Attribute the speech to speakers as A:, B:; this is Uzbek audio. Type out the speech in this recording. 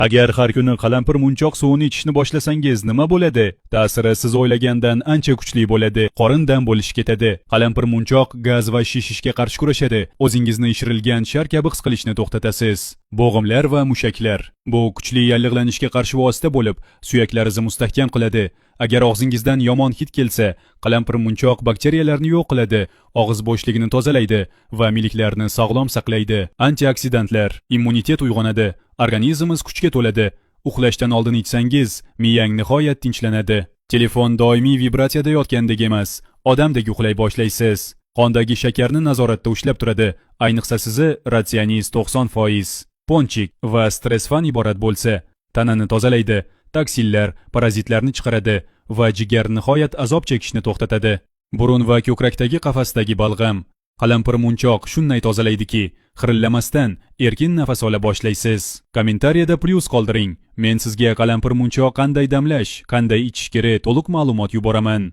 A: Agar har kuni qalampir munchoq suvini ichishni boshlasangiz nima bo'ladi? Ta'siri siz o'ylagandan ancha kuchli bo'ladi. Qorindan bo'lish ketadi. Qalampir munchoq gaz va shishishga qarshi kurashadi. O'zingizni ishirilgan shar kabi his qilishni to'xtatasiz. Bo'g'imlar va mushaklar. Bu kuchli yallig'lanishga qarshi vosita bo'lib, suyaklaringizni mustahkam qiladi. Agar og'zingizdan yomon hid kelsa, qalampir munchoq bakteriyalarni yo'q qiladi, og'iz bo'shligini tozalaydi va milklarni sog'lom saqlaydi. Antioksidantlar, immunitet uyg'onadi, organizmingiz kuchga to'ladi. Uxlashdan oldin ichsangiz, miyang nihoyat tinchlanadi. Telefon doimiy vibratsiyada yotgandek emas, odamdek uxlay boshlaysiz. Qondagi shakarni nazoratda ushlab turadi, ayniqsa sizni ratsioningiz 90%. Ponchik va stressdan iborat bo'lsa, tanani tozalaydi, toksinlar, parazitlarni chiqaradi va jigar nihoyat azob chekishni to'xtatadi. Burun va ko'krakdagi qafasdagi balg'am, qalampir munchoq shunday tozalaydiki, xirillamasdan erkin nafas ola boshlaysiz. Kommentariyada plyus qoldiring. Men sizga qalampir munchoq qanday damlash, qanday ichish kerak to'liq ma'lumot yuboraman.